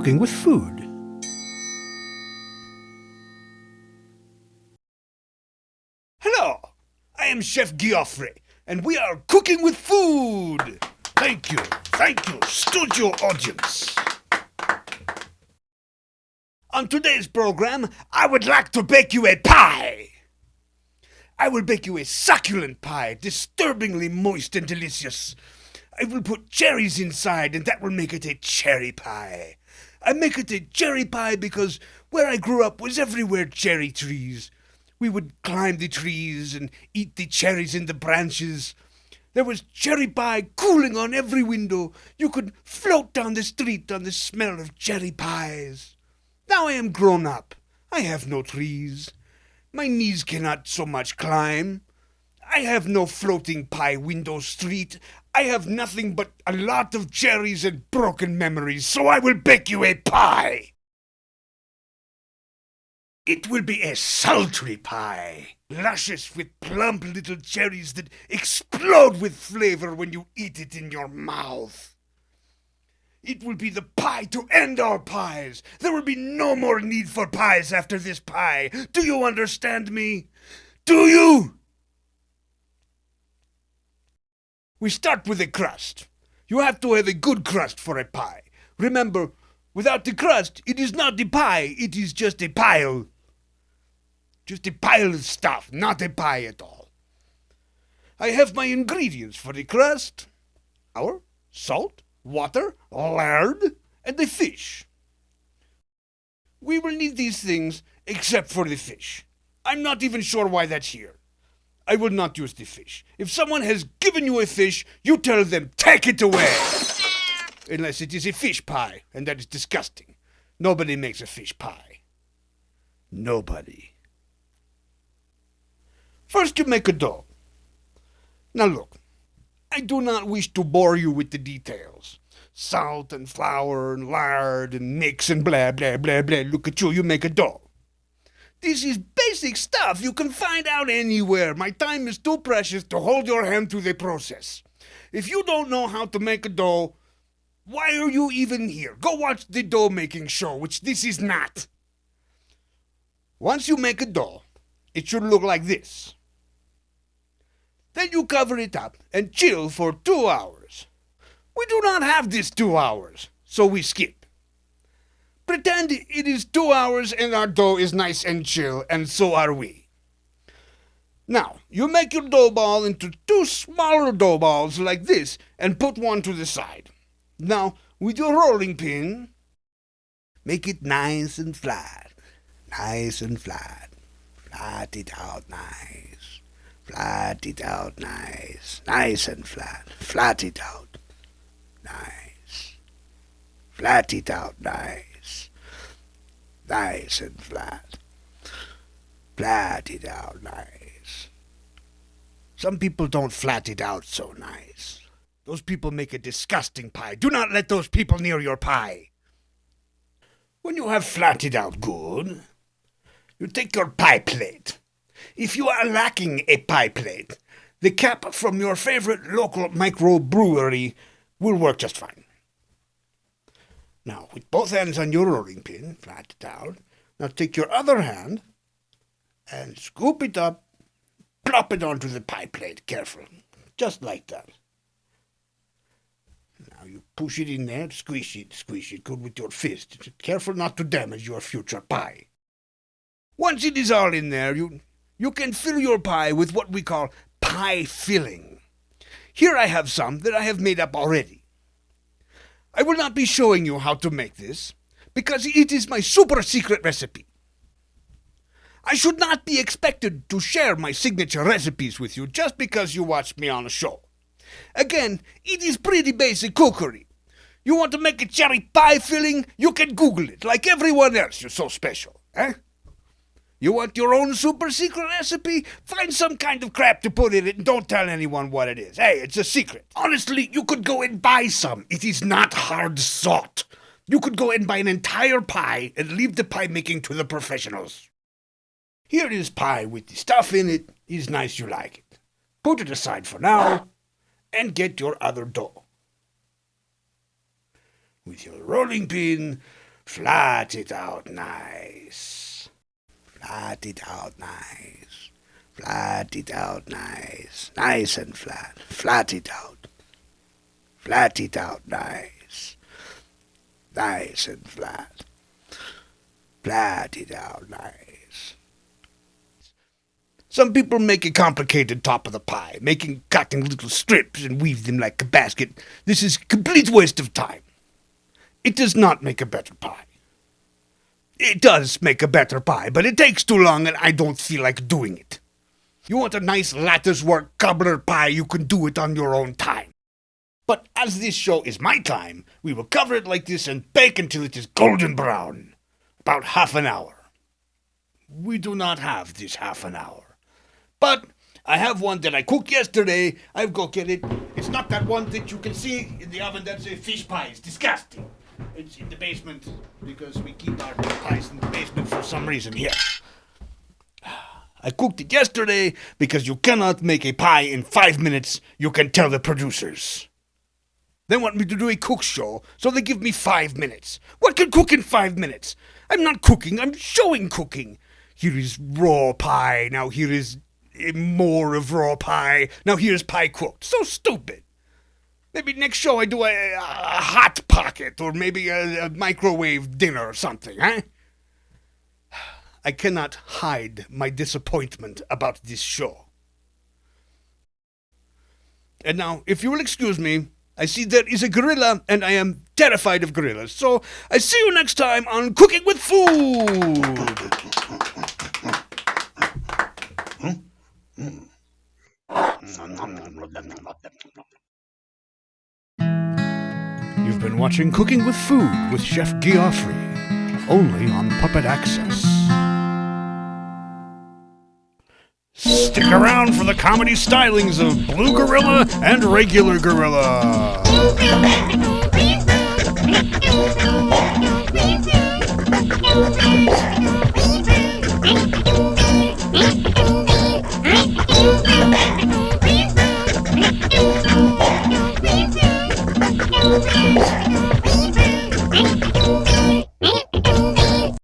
cooking with food. Hello, I am Chef Geoffrey, and we are cooking with food. Thank you, studio audience. On today's program, I would like to bake you a pie. I will bake you a succulent pie, disturbingly moist and delicious. I will put cherries inside, and that will make it a cherry pie. I make it a cherry pie because where I grew up was everywhere cherry trees. We would climb the trees and eat the cherries in the branches. There was cherry pie cooling on every window. You could float down the street on the smell of cherry pies. Now I am grown up. I have no trees. My knees cannot so much climb. I have no floating pie window street. I have nothing but a lot of cherries and broken memories, so I will bake you a pie. It will be a sultry pie, luscious with plump little cherries that explode with flavor when you eat it in your mouth. It will be the pie to end all pies. There will be no more need for pies after this pie. Do you understand me? Do you? We start with a crust. You have to have a good crust for a pie. Remember, without the crust, it is not a pie, it is just a pile. Just a pile of stuff, not a pie at all. I have my ingredients for the crust: flour, salt, water, lard, and the fish. We will need these things except for the fish. I'm not even sure why that's here. I will not use the fish. If someone has given you a fish, you tell them, take it away. Unless it is a fish pie, and that is disgusting. Nobody makes a fish pie. Nobody. First you make a dough. Now look, I do not wish to bore you with the details. Salt and flour and lard and mix and blah, blah, blah, blah. Look at you, you make a dough. This is basic stuff you can find out anywhere. My time is too precious to hold your hand through the process. If you don't know how to make a dough, why are you even here? Go watch the dough making show, which this is not. Once you make a dough, it should look like this. Then you cover it up and chill for 2 hours. We do not have this 2 hours, so we skip. Pretend it is 2 hours and our dough is nice and chill, and so are we. Now, you make your dough ball into 2 smaller dough balls like this and put one to the side. Now, with your rolling pin, make it nice and flat. Nice and flat. Flat it out nice. Flat it out nice. Nice and flat. Flat it out. Nice. Flat it out nice. Nice and flat. Flat it out nice. Some people don't flat it out so nice. Those people make a disgusting pie. Do not let those people near your pie. When you have flatted out good, you take your pie plate. If you are lacking a pie plate, the cap from your favorite local microbrewery will work just fine. Now, with both hands on your rolling pin, flat it out. Now take your other hand and scoop it up, plop it onto the pie plate, careful, just like that. Now you push it in there, squish it good with your fist. Careful not to damage your future pie. Once it is all in there, you can fill your pie with what we call pie filling. Here I have some that I have made up already. I will not be showing you how to make this, because it is my super secret recipe. I should not be expected to share my signature recipes with you just because you watched me on a show. Again, it is pretty basic cookery. You want to make a cherry pie filling? You can Google it, like everyone else. You're so special, eh? You want your own super secret recipe? Find some kind of crap to put in it and don't tell anyone what it is. Hey, it's a secret. Honestly, you could go and buy some. It is not hard sought. You could go and buy an entire pie and leave the pie making to the professionals. Here is pie with the stuff in it. It is nice you like it. Put it aside for now and get your other dough. With your rolling pin, Flat it out nice. Flat it out nice. Flat it out nice. Nice and flat. Flat it out. Flat it out nice. Nice and flat. Flat it out nice. Some people make a complicated top of the pie, cutting little strips and weave them like a basket. This is a complete waste of time. It does not make a better pie. It does make a better pie, but it takes too long and I don't feel like doing it. You want a nice latticework cobbler pie, you can do it on your own time. But as this show is my time, we will cover it like this and bake until it is golden brown. About half an hour. We do not have this half an hour. But I have one that I cooked yesterday. I'll go get it. It's not that one that you can see in the oven. That's a fish pie. It's disgusting. It's in the basement because we keep our pies in the basement for some reason here. I cooked it yesterday because you cannot make a pie in 5 minutes. You can tell the producers. They want me to do a cook show, so they give me 5 minutes. What can cook in 5 minutes? I'm not cooking, I'm showing cooking. Here is raw pie, now here is more of raw pie, now here's pie cooked. So stupid. Maybe next show I do a hot pocket, or maybe a microwave dinner or something, huh? I cannot hide my disappointment about this show. And now, if you will excuse me, I see there is a gorilla, and I am terrified of gorillas. So, I see you next time on Cooking with Food. You've been watching Cooking with Food with Chef Geoffrey, only on Puppet Access. Stick around for the comedy stylings of Blue Gorilla and Regular Gorilla.